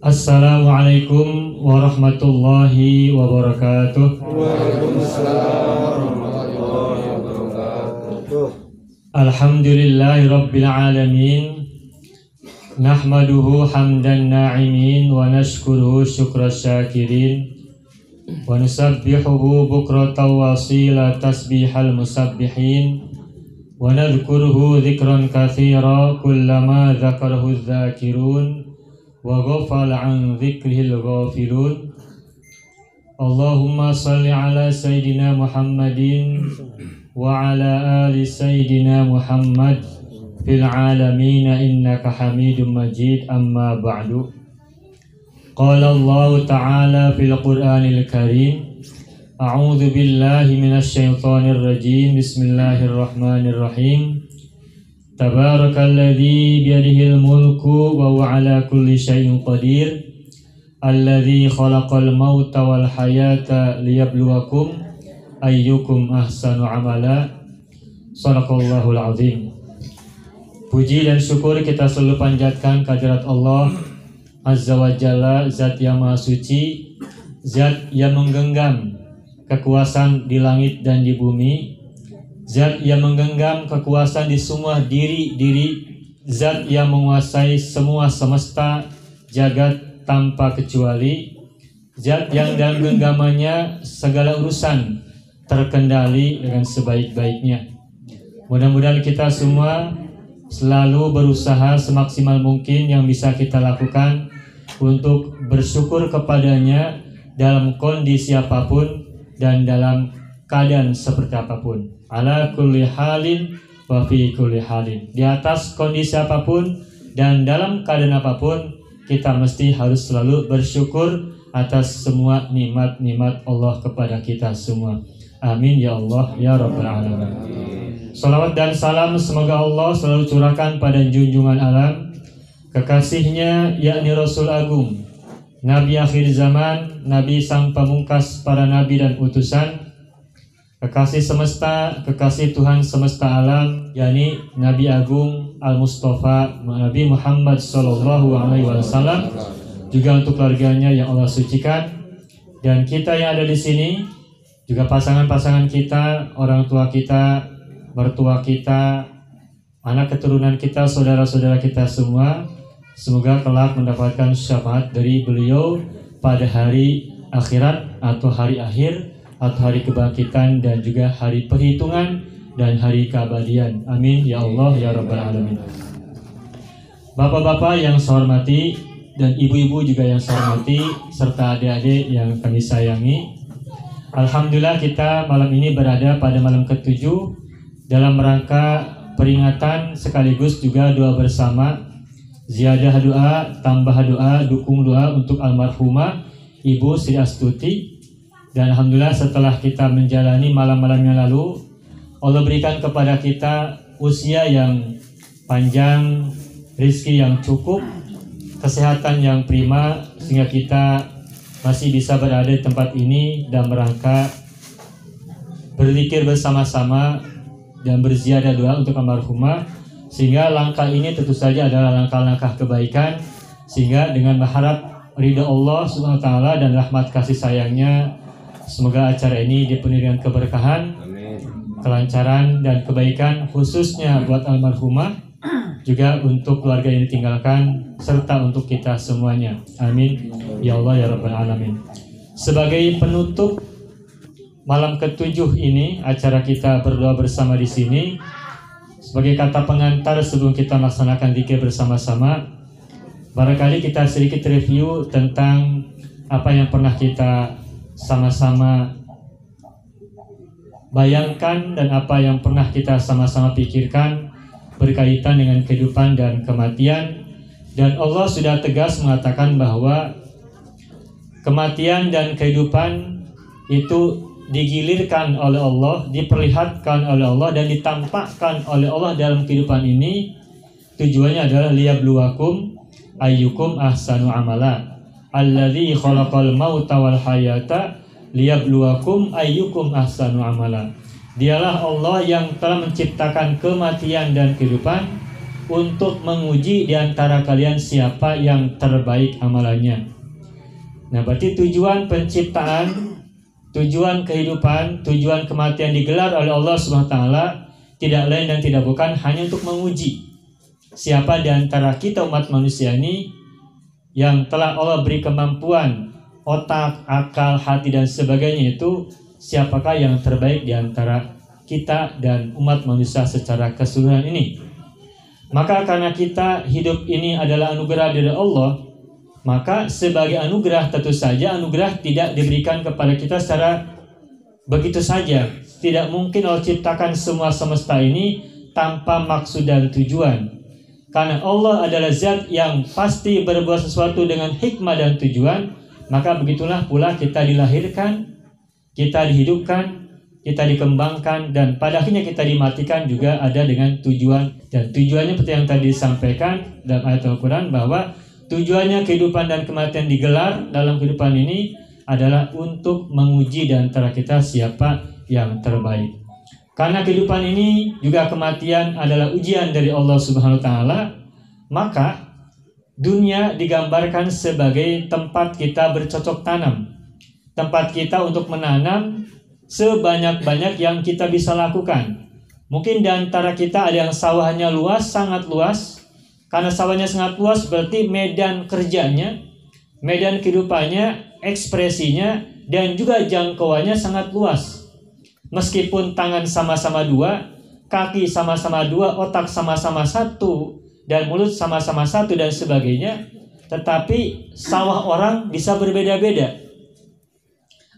Assalamualaikum warahmatullahi wabarakatuh. Waalaikumsalam warahmatullahi wabarakatuh. Alhamdulillahi rabbil alamin. Nahmaduhu hamdan na'imin wa nashkuruhu syukras syakirin wa nusabbihuhu bukratan wasila tasbihal musabbihin wa nadhkuruhu dhikran katsira kullama dzakarahu dzakirun wa ghafala an dzikrihil ghafilun. Allahumma salli ala sayyidina Muhammadin wa ala ali sayyidina Muhammad fil alamin innaka Hamidum Majid. Amma ba'du. Qala Allah ta'ala fil Qur'anil Karim, a'udzu billahi minasy syaithanir rajim. Bismillahirrahmanirrahim. Tabarakalladzi biyadihil mulku wa huwa ala kulli syai'in qadir. Alladzi khalaqal mauta wal hayata liyabluwakum ayyukum ahsanu amala. Shadaqallahul azim. Puji dan syukur kita selalu panjatkan kehadirat Allah Azza wa Jalla, Zat yang Maha Suci, Zat yang menggenggam kekuasaan di langit dan di bumi, Zat yang menggenggam kekuasaan di semua diri-diri, Zat yang menguasai semua semesta jagat tanpa kecuali, Zat yang dalam genggamannya segala urusan terkendali dengan sebaik-baiknya. Mudah-mudahan kita semua selalu berusaha semaksimal mungkin yang bisa kita lakukan untuk bersyukur kepadanya dalam kondisi apapun dan dalam keadaan seperti apapun. Ala kulli halin wa fi kulli halin. Di atas kondisi apapun dan dalam keadaan apapun, kita mesti harus selalu bersyukur atas semua nikmat-nikmat Allah kepada kita semua. Amin ya Allah ya Rabbal Alamin. Salawat dan salam semoga Allah selalu curahkan pada junjungan alam, kekasihnya yakni Rasul Agung, Nabi akhir zaman, Nabi sang pamungkas para nabi dan utusan, kekasih semesta, kekasih Tuhan semesta alam, yakni Nabi Agung Al-Mustafa Nabi Muhammad Sallallahu Alaihi Wasallam, juga untuk keluarganya yang Allah sucikan, dan kita yang ada di sini, juga pasangan-pasangan kita, orang tua kita, mertua kita, anak keturunan kita, saudara-saudara kita semua, semoga kelak mendapatkan syafaat dari beliau pada hari akhirat atau hari akhir atau hari kebangkitan dan juga hari perhitungan dan hari keabadian. Amin ya Allah ya Rabbal Alamin. Bapak-bapak yang saya hormati dan ibu-ibu juga yang saya hormati serta adik-adik yang kami sayangi, alhamdulillah kita malam ini berada pada malam ke-7 dalam rangka peringatan sekaligus juga doa bersama, ziyadah doa, tambah doa, dukung doa untuk almarhumah Ibu Sri Astuti. Dan alhamdulillah setelah kita menjalani malam-malam yang lalu, Allah berikan kepada kita usia yang panjang, rezeki yang cukup, kesehatan yang prima, sehingga kita masih bisa berada di tempat ini dan merangka berzikir bersama-sama dan berziyadah doa untuk almarhumah, sehingga langkah ini tentu saja adalah langkah-langkah kebaikan, sehingga dengan berharap ridha Allah Subhanahu wa taala dan rahmat kasih sayangnya, semoga acara ini dipenuhi dengan keberkahan, kelancaran dan kebaikan, khususnya buat almarhumah, juga untuk keluarga yang ditinggalkan, serta untuk kita semuanya. Amin ya Allah ya Rabbal Alamin. Sebagai penutup malam ke-7 ini, acara kita berdoa bersama di sini, sebagai kata pengantar sebelum kita melaksanakan zikir bersama-sama, barangkali kita sedikit review tentang apa yang pernah kita sama-sama bayangkan dan apa yang pernah kita sama-sama pikirkan berkaitan dengan kehidupan dan kematian. Dan Allah sudah tegas mengatakan bahwa kematian dan kehidupan itu digilirkan oleh Allah, diperlihatkan oleh Allah dan ditampakkan oleh Allah dalam kehidupan ini. Tujuannya adalah liyabluwakum ayyukum ahsanu amala. Alladzi khalaqal mauta wal hayata liyabluwakum ayyukum ahsanu amala. Dialah Allah yang telah menciptakan kematian dan kehidupan untuk menguji di antara kalian siapa yang terbaik amalannya. Nah, berarti tujuan penciptaan, tujuan kehidupan, tujuan kematian digelar oleh Allah Subhanahu wa taala tidak lain dan tidak bukan hanya untuk menguji siapa di antara kita umat manusia ini yang telah Allah beri kemampuan otak, akal, hati dan sebagainya, itu siapakah yang terbaik di antara kita dan umat manusia secara keseluruhan ini. Maka karena kita hidup ini adalah anugerah dari Allah, maka sebagai anugerah tentu saja anugerah tidak diberikan kepada kita secara begitu saja. Tidak mungkin Allah ciptakan semua semesta ini tanpa maksud dan tujuan. Karena Allah adalah zat yang pasti berbuat sesuatu dengan hikmah dan tujuan, maka begitulah pula kita dilahirkan, kita dihidupkan, kita dikembangkan, dan pada akhirnya kita dimatikan juga ada dengan tujuan. Dan tujuannya seperti yang tadi disampaikan dalam ayat Al-Quran, bahwa tujuannya kehidupan dan kematian digelar dalam kehidupan ini adalah untuk menguji di antara kita siapa yang terbaik. Karena kehidupan ini juga kematian adalah ujian dari Allah Subhanahu wa taala, maka dunia digambarkan sebagai tempat kita bercocok tanam. Tempat kita untuk menanam sebanyak-banyak yang kita bisa lakukan. Mungkin di antara kita ada yang sawahnya luas, sangat luas. Karena sawahnya sangat luas berarti medan kerjanya, medan kehidupannya, ekspresinya, dan juga jangkauannya sangat luas. Meskipun tangan sama-sama dua, kaki sama-sama dua, otak sama-sama satu, dan mulut sama-sama satu dan sebagainya, tetapi sawah orang bisa berbeda-beda.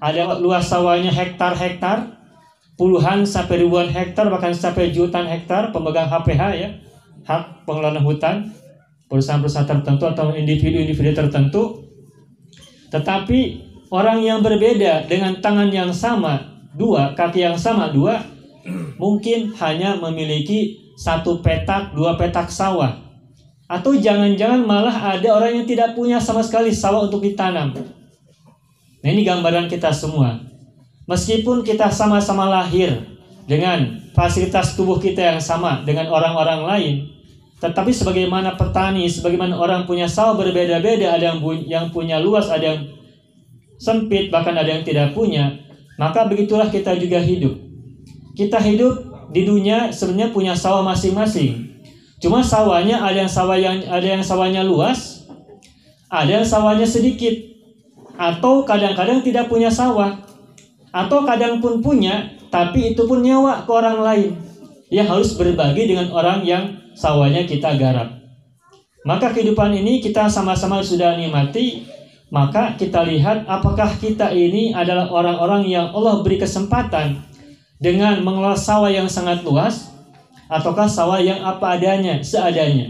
Ada luas sawahnya hektar-hektar, puluhan sampai ribuan hektar, bahkan sampai jutaan hektar. Pemegang HPH ya, hak pengelolaan hutan, perusahaan-perusahaan tertentu atau individu-individu tertentu. Tetapi orang yang berbeda dengan tangan yang sama dua, kaki yang sama dua, mungkin hanya memiliki satu petak, dua petak sawah. Atau jangan-jangan malah ada orang yang tidak punya sama sekali sawah untuk ditanam. Nah, ini gambaran kita semua. Meskipun kita sama-sama lahir dengan fasilitas tubuh kita yang sama dengan orang-orang lain, tetapi sebagaimana petani, sebagaimana orang punya sawah berbeda-beda, ada yang punya luas, ada yang sempit, bahkan ada yang tidak punya. Maka begitulah kita juga hidup. Kita hidup di dunia sebenarnya punya sawah masing-masing. Cuma sawahnya ada yang sawahnya luas, ada yang sawahnya sedikit, atau kadang-kadang tidak punya sawah, atau kadang pun punya, tapi itu pun nyewa ke orang lain yang harus berbagi dengan orang yang sawahnya kita garap. Maka kehidupan ini kita sama-sama sudah nikmati. Maka kita lihat apakah kita ini adalah orang-orang yang Allah beri kesempatan dengan mengelola sawah yang sangat luas, ataukah sawah yang apa adanya, seadanya.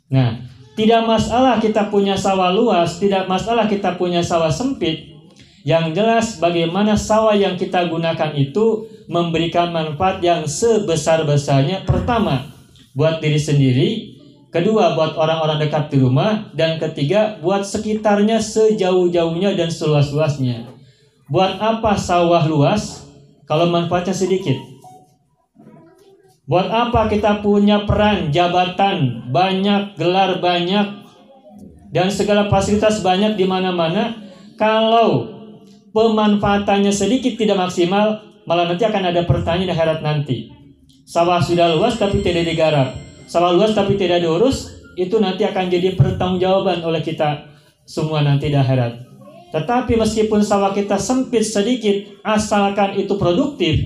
Nah, tidak masalah kita punya sawah luas, tidak masalah kita punya sawah sempit. Yang jelas bagaimana sawah yang kita gunakan itu memberikan manfaat yang sebesar-besarnya. Pertama, buat diri sendiri. Kedua, buat orang-orang dekat di rumah. Dan ketiga, buat sekitarnya sejauh-jauhnya dan seluas-luasnya. Buat apa sawah luas kalau manfaatnya sedikit? Buat apa kita punya peran, jabatan banyak, gelar banyak, dan segala fasilitas banyak di mana-mana, kalau pemanfaatannya sedikit, tidak maksimal, malah nanti akan ada pertanyaan di akhirat nanti. Sawah sudah luas tapi tidak digarap, sawah luas tapi tidak diurus, itu nanti akan jadi pertanggungjawaban oleh kita semua nanti di akhirat. Tetapi meskipun sawah kita sempit sedikit, asalkan itu produktif,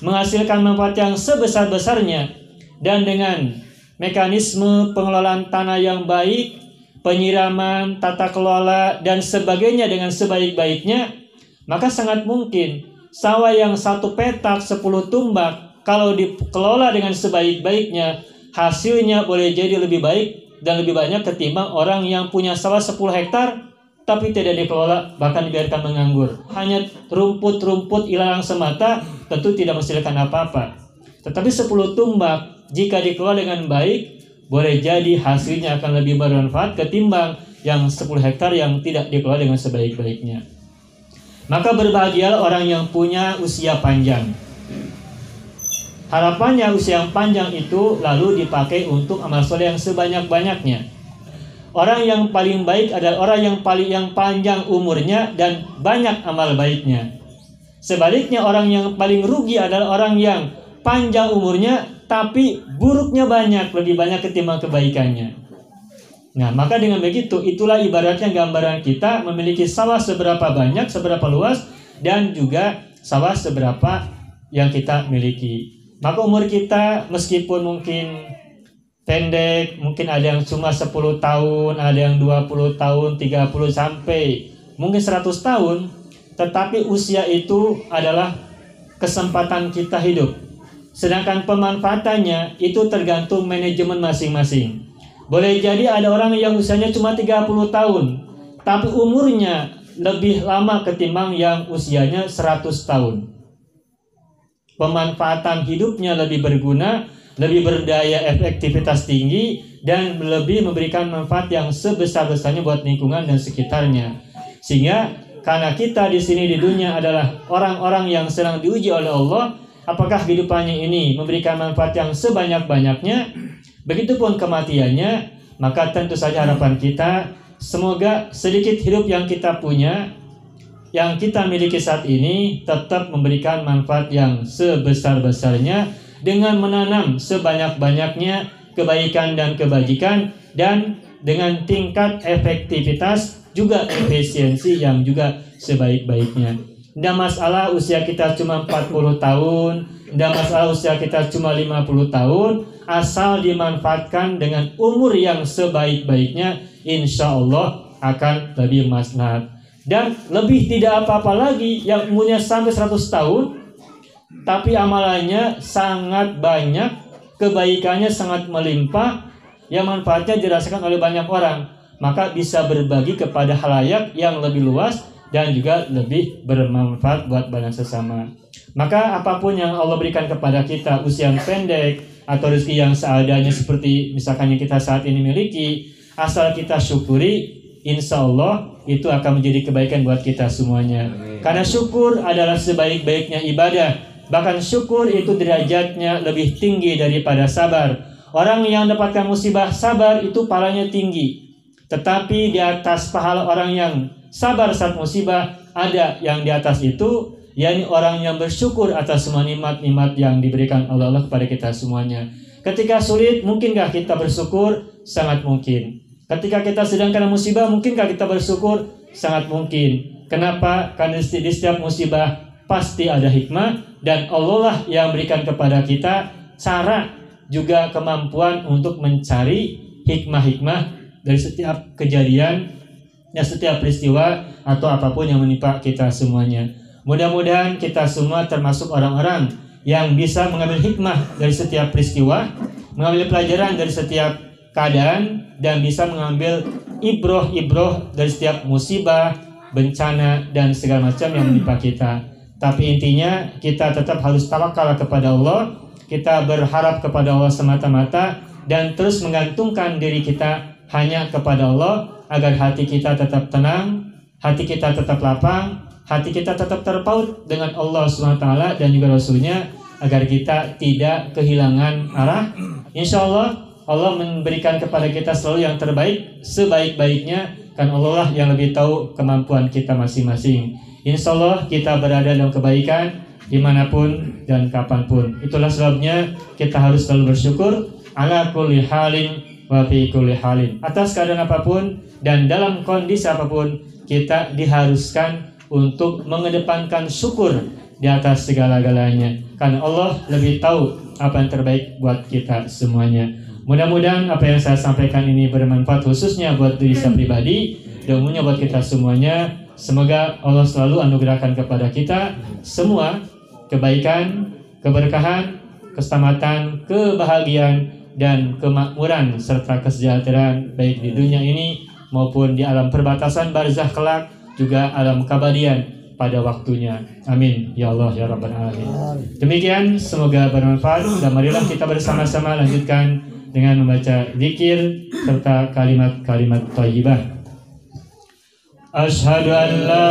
menghasilkan manfaat yang sebesar-besarnya, dan dengan mekanisme pengelolaan tanah yang baik, penyiraman, tata kelola, dan sebagainya dengan sebaik-baiknya, maka sangat mungkin sawah yang 1 petak 10 tumbak, kalau dikelola dengan sebaik-baiknya, hasilnya boleh jadi lebih baik dan lebih banyak ketimbang orang yang punya sawah 10 hektar tapi tidak dikelola, bahkan dibiarkan menganggur. Hanya rumput-rumput ilalang semata, tentu tidak menghasilkan apa-apa. Tetapi 10 tumbak jika dikelola dengan baik, boleh jadi hasilnya akan lebih bermanfaat ketimbang yang 10 hektar yang tidak dikelola dengan sebaik-baiknya. Maka berbahagialah orang yang punya usia panjang. harapannya usia yang panjang itu lalu dipakai untuk amal soleh yang sebanyak-banyaknya. Orang yang paling baik adalah orang yang panjang umurnya dan banyak amal baiknya. Sebaliknya orang yang paling rugi adalah orang yang panjang umurnya tapi buruknya banyak, lebih banyak ketimbang kebaikannya. Nah, maka dengan begitu itulah ibaratnya gambaran kita memiliki sawah seberapa banyak, seberapa luas, dan juga sawah seberapa yang kita miliki. Maka umur kita meskipun mungkin pendek, mungkin ada yang cuma 10 tahun, ada yang 20 tahun, 30 sampai mungkin 100 tahun, tetapi usia itu adalah kesempatan kita hidup. Sedangkan pemanfaatannya itu tergantung manajemen masing-masing. Boleh jadi ada orang yang usianya cuma 30 tahun, tapi umurnya lebih lama ketimbang yang usianya 100 tahun. Pemanfaatan hidupnya lebih berguna, lebih berdaya efektivitas tinggi, dan lebih memberikan manfaat yang sebesar-besarnya buat lingkungan dan sekitarnya. Sehingga karena kita di sini di dunia adalah orang-orang yang sedang diuji oleh Allah, apakah kehidupannya ini memberikan manfaat yang sebanyak-banyaknya, begitupun kematiannya, maka tentu saja harapan kita semoga sedikit hidup yang kita punya, yang kita miliki saat ini tetap memberikan manfaat yang sebesar-besarnya dengan menanam sebanyak-banyaknya kebaikan dan kebajikan, dan dengan tingkat efektivitas juga efisiensi yang juga sebaik-baiknya. Tidak masalah usia kita cuma 40 tahun, tidak masalah usia kita cuma 50 tahun, asal dimanfaatkan dengan umur yang sebaik-baiknya, insya Allah akan lebih maslahat. Dan lebih tidak apa-apa lagi yang umurnya sampai 100 tahun, tapi amalannya sangat banyak, kebaikannya sangat melimpah, yang manfaatnya dirasakan oleh banyak orang, maka bisa berbagi kepada khalayak yang lebih luas dan juga lebih bermanfaat buat banyak sesama. Maka apapun yang Allah berikan kepada kita, usia yang pendek atau rezeki yang seadanya seperti misalkan yang kita saat ini miliki, asal kita syukuri, insya Allah itu akan menjadi kebaikan buat kita semuanya. Karena syukur adalah sebaik-baiknya ibadah. Bahkan syukur itu derajatnya lebih tinggi daripada sabar. Orang yang mendapatkan musibah sabar itu pahalanya tinggi. Tetapi di atas pahala orang yang sabar saat musibah ada yang di atas itu, yakni orang yang bersyukur atas semua nikmat-nikmat yang diberikan oleh Allah kepada kita semuanya. Ketika sulit, mungkinkah kita bersyukur? Sangat mungkin. Ketika kita sedang kena musibah, mungkinkah kita bersyukur? Sangat mungkin. Kenapa? Karena di setiap musibah pasti ada hikmah, dan Allah lah yang berikan kepada kita cara juga kemampuan untuk mencari hikmah-hikmah dari setiap kejadian dan setiap peristiwa atau apapun yang menimpa kita semuanya. Mudah-mudahan kita semua termasuk orang-orang yang bisa mengambil hikmah dari setiap peristiwa, mengambil pelajaran dari setiap keadaan, dan bisa mengambil ibroh-ibroh dari setiap musibah, bencana, dan segala macam yang menimpa kita. Tapi intinya kita tetap harus tawakal kepada Allah, kita berharap kepada Allah semata-mata, dan terus menggantungkan diri kita hanya kepada Allah, agar hati kita tetap tenang, hati kita tetap lapang, hati kita tetap terpaut dengan Allah SWT dan juga Rasulnya, agar kita tidak kehilangan arah. Insya Allah Allah memberikan kepada kita selalu yang terbaik, sebaik-baiknya, kan Allah lah yang lebih tahu kemampuan kita masing-masing. Insya Allah kita berada dalam kebaikan dimanapun dan kapanpun. Itulah sebabnya kita harus selalu bersyukur ala kulli halin wa fi kulli halin, atas keadaan apapun dan dalam kondisi apapun kita diharuskan untuk mengedepankan syukur di atas segala-galanya, karena Allah lebih tahu apa yang terbaik buat kita semuanya. Mudah-mudahan apa yang saya sampaikan ini bermanfaat khususnya buat diri saya pribadi dan umumnya buat kita semuanya. Semoga Allah selalu anugerahkan kepada kita semua kebaikan, keberkahan, keselamatan, kebahagiaan, dan kemakmuran serta kesejahteraan baik di dunia ini maupun di alam perbatasan barzakh kelak, juga alam kabadian pada waktunya. Amin ya Allah ya Rabbal Alamin. Demikian, semoga bermanfaat, dan marilah kita bersama-sama lanjutkan dengan membaca zikir serta kalimat-kalimat thayyibah. Asyhadu an la